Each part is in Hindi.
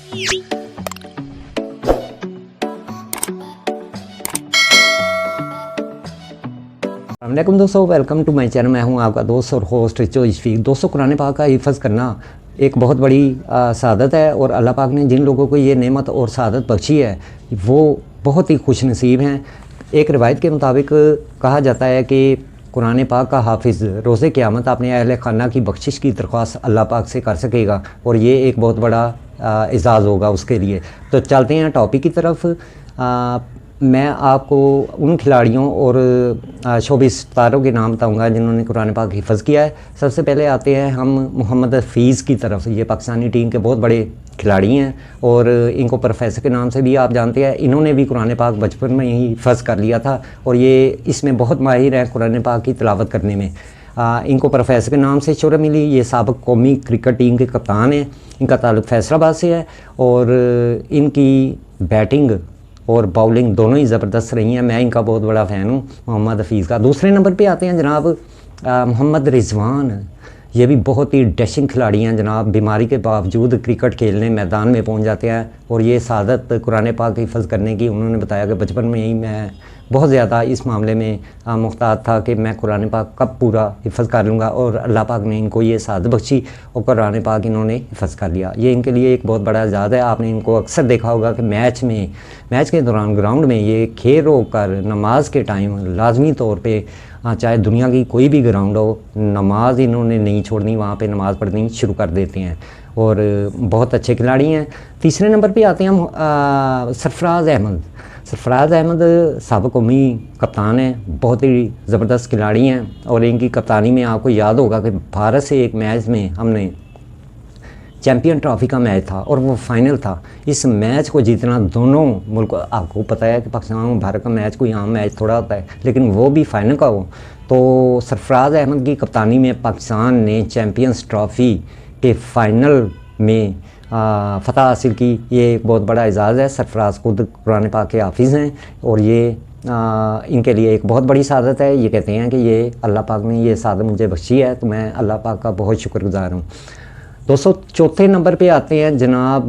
अस्सलामुअलैकुम दोस्तों, वेलकम टू माय चैनल। मैं हूं आपका दोस्त और होस्ट इशफीक। दोस्तों, कुरान पाक का हिफ़्ज़ करना एक बहुत बड़ी सआदत है और अल्लाह पाक ने जिन लोगों को ये नेमत और सआदत बख्शी है वो बहुत ही खुश नसीब हैं। एक रिवायत के मुताबिक कहा जाता है कि कुरान पाक का हाफिज़ रोज़े क़यामत अपने अहले खाना की बख्शिश की दरख्वास्त अल्लाह पाक से कर सकेगा और ये एक बहुत बड़ा एज़ाज़ होगा उसके लिए। तो चलते हैं टॉपिक की तरफ। मैं आपको उन खिलाड़ियों और शोबिस तारों के नाम बताऊंगा जिन्होंने कुरान पाक हिफ़्ज़ किया है। सबसे पहले आते हैं हम मोहम्मद हफीज़ की तरफ। ये पाकिस्तानी टीम के बहुत बड़े खिलाड़ी हैं और इनको प्रोफेसर के नाम से भी आप जानते हैं। इन्होंने भी कुरान पाक बचपन में ही हिफ़्ज़ कर लिया था और ये इसमें बहुत माहिर हैं कुरान पाक की तिलावत करने में। इनको प्रोफेसर के नाम से शोहरत मिली। ये साबिक़ कौमी क्रिकेट टीम के कप्तान हैं। इनका ताल्लुक़ फैसलाबाद से है और इनकी बैटिंग और बाउलिंग दोनों ही ज़बरदस्त रही हैं। मैं इनका बहुत बड़ा फ़ैन हूँ मोहम्मद हफीज़ का। दूसरे नंबर पे आते हैं जनाब मोहम्मद रिजवान। ये भी बहुत ही डैशिंग खिलाड़ी हैं जनाब। बीमारी के बावजूद क्रिकेट खेलने मैदान में पहुँच जाते हैं और ये सादत कुरान पाक की हिफ़्ज़ करने की उन्होंने बताया कि बचपन में ही मैं बहुत ज़्यादा इस मामले में मुख्तार था कि मैं कुरान पाक कब पूरा हिफ़्ज़ कर लूँगा और अल्लाह पाक ने इनको ये सादत बख्शी और कुरान पाक इन्होंने हिफ़्ज़ कर लिया। ये इनके लिए एक बहुत बड़ा एज़ाज़ है। आपने इनको अक्सर देखा होगा कि मैच के दौरान ग्राउंड में ये खेल रोक कर नमाज के टाइम लाजमी तौर पे चाहे दुनिया की कोई भी ग्राउंड हो, नमाज इन्होंने नहीं छोड़नी, वहाँ पे नमाज़ पढ़नी शुरू कर देते हैं और बहुत अच्छे खिलाड़ी हैं। तीसरे नंबर पे आते हैं हम सरफराज अहमद। सरफराज अहमद साबिक़ कौमी कप्तान हैं, बहुत ही ज़बरदस्त खिलाड़ी हैं और इनकी कप्तानी में आपको याद होगा कि भारत से एक मैच में हमने चैम्पियन ट्रॉफ़ी का मैच था और वो फाइनल था। इस मैच को जीतना दोनों मुल्क, आपको पता है कि पाकिस्तान और भारत का मैच कोई आम मैच थोड़ा होता है, लेकिन वो भी फाइनल का हो। तो सरफराज अहमद की कप्तानी में पाकिस्तान ने चैम्पियंस ट्रॉफ़ी के फ़ाइनल में फ़तह हासिल की। ये एक बहुत बड़ा एज़ाज़ है। सरफराज खुद कुरान पाक के हाफिज़ हैं और ये इनके लिए एक बहुत बड़ी सादत है। ये कहते हैं कि ये अल्लाह पाक ने ये सादत मुझे बख्शी है, तो मैं अल्लाह पाक का बहुत शुक्रगुज़ार हूँ। दोस्तों, चौथे नंबर पे आते हैं जनाब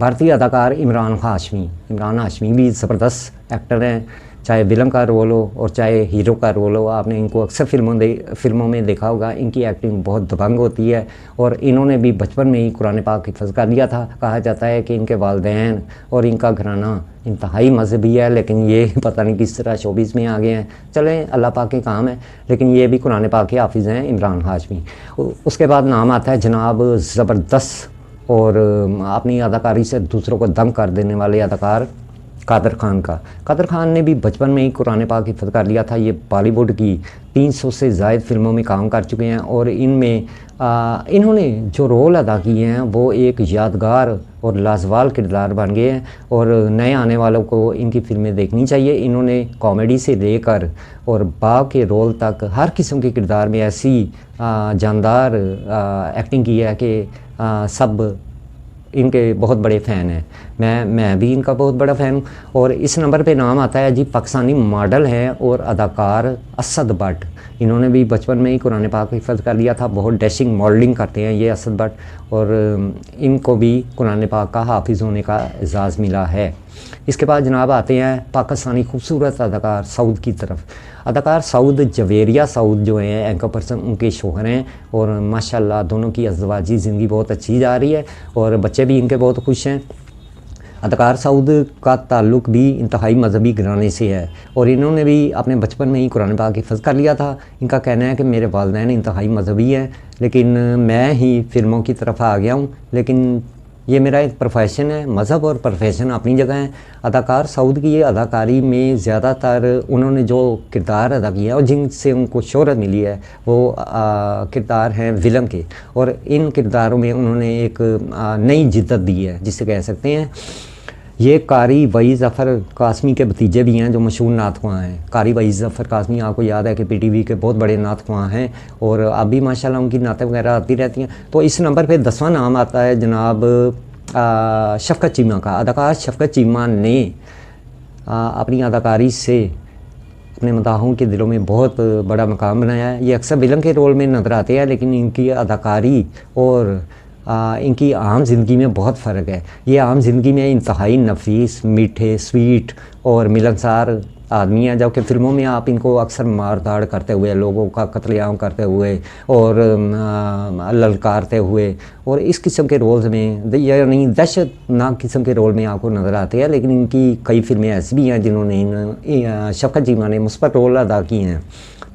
भारतीय अदाकार इमरान हाशमी। इमरान हाशमी भी ज़बरदस्त एक्टर हैं, चाहे विलन का रोल हो और चाहे हीरो का रोल हो। आपने इनको अक्सर फिल्मों में देखा होगा। इनकी एक्टिंग बहुत दबंग होती है और इन्होंने भी बचपन में ही कुरान पाक हिफ़्ज़ कर लिया था। कहा जाता है कि इनके वालिदैन और इनका घराना इंतहाई मजहबी है, लेकिन ये पता नहीं किस तरह शोबिज़ में आ गए हैं। चलें, अल्लाह पाक के काम है, लेकिन ये भी कुरान पाक के हाफिज़ हैं इमरान हाशमी। उसके बाद नाम आता है जनाब ज़बरदस्त और अपनी अदाकारी से दूसरों को दंग कर देने वाले अदाकार कादर ख़ान का। कादर ख़ान ने भी बचपन में ही कुरान पाक हिफ़्ज़ कर लिया था। ये बॉलीवुड की 300 से ज़ायद फ़िल्मों में काम कर चुके हैं और इनमें इन्होंने जो रोल अदा किए हैं वो एक यादगार और लाजवाब किरदार बन गए हैं और नए आने वालों को इनकी फ़िल्में देखनी चाहिए। इन्होंने कॉमेडी से लेकर और बाप के रोल तक हर किस्म के किरदार में ऐसी जानदार एक्टिंग की है कि सब इनके बहुत बड़े फ़ैन हैं। मैं भी इनका बहुत बड़ा फ़ैन हूँ। और इस नंबर पे नाम आता है जी, पाकिस्तानी मॉडल हैं और अदाकार असद भट्ट। इन्होंने भी बचपन में ही कुरान पाक हिफ़्ज़ कर लिया था। बहुत डैशिंग मॉडलिंग करते हैं ये असद भट्ट और इनको भी कुरान पाक का हाफिज़ होने का एज़ाज़ मिला है। इसके बाद जनाब आते हैं पाकिस्तानी खूबसूरत अदाकार सऊद की तरफ। अदाकार सऊद जवेरिया सऊद जो हैं एंकर पर्सन, उनके शोहर हैं और माशाल्लाह दोनों की अज़वाजी ज़िंदगी बहुत अच्छी जा रही है और बच्चे भी इनके बहुत खुश हैं। अदाकार सऊद का ताल्लुक़ भी इंतहाई मजहबी घराने से है और इन्होंने भी अपने बचपन में ही कुरान पाक हिफ़्ज़ कर लिया था। इनका कहना है कि मेरे वालिदैन इंतहाई मजहबी हैं, लेकिन मैं ही फ़िल्मों की तरफ आ गया हूँ, लेकिन ये मेरा एक प्रोफेशन है। मज़हब और प्रोफेशन अपनी जगह है। अदाकार सऊद की ये अदाकारी में ज़्यादातर उन्होंने जो किरदार अदा किया और जिनसे उनको शोहरत मिली है वो किरदार हैं विलन के और इन किरदारों में उन्होंने एक नई जिद्दत दी है जिसे कह सकते हैं। ये कारी वही ज़फ़र कासमी के भतीजे भी हैं जो मशहूर नात ख्वां हैं। कारी वही ज़फ़र कासमी आपको याद है कि PTV के बहुत बड़े नात ख्वां हैं और अभी माशाल्लाह उनकी नातें वगैरह आती रहती हैं। तो इस नंबर पे 10वां नाम आता है जनाब शफ़क़त चीमा का। अदाकार शफ़क़त चीमा ने अपनी अदाकारी से अपने मदाहों के दिलों में बहुत बड़ा मकाम बनाया है। ये अक्सर विलन के रोल में नज़र आते हैं, लेकिन इनकी अदाकारी और इनकी आम ज़िंदगी में बहुत फ़र्क है। ये आम ज़िंदगी में इंतहाई नफीस, मीठे, स्वीट और मिलनसार आदमी हैं, जबकि फ़िल्मों में आप इनको अक्सर मार धाड़ करते हुए, लोगों का कत्लेआम करते हुए और ललकारते हुए और इस किस्म के रोल्स में यानी दहशतनाक किस्म के रोल में आपको नज़र आते हैं। लेकिन इनकी कई फिल्में ऐसी भी हैं जिन्होंने शफ़क़त चीमा ने मुस्बत रोल अदा किए हैं।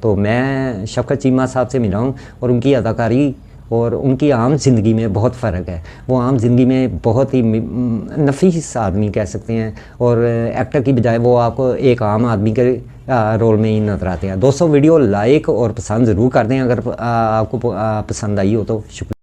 तो मैं शफ़क़त चीमा साहब से मिला हूँ और उनकी अदाकारी और उनकी आम ज़िंदगी में बहुत फ़र्क है। वो आम ज़िंदगी में बहुत ही नफीस आदमी कह सकते हैं और एक्टर की बजाय वो आपको एक आम आदमी के रोल में ही नज़र आते हैं। दोस्तों, वीडियो लाइक और पसंद ज़रूर कर दें अगर आपको पसंद आई हो तो। शुक्रिया।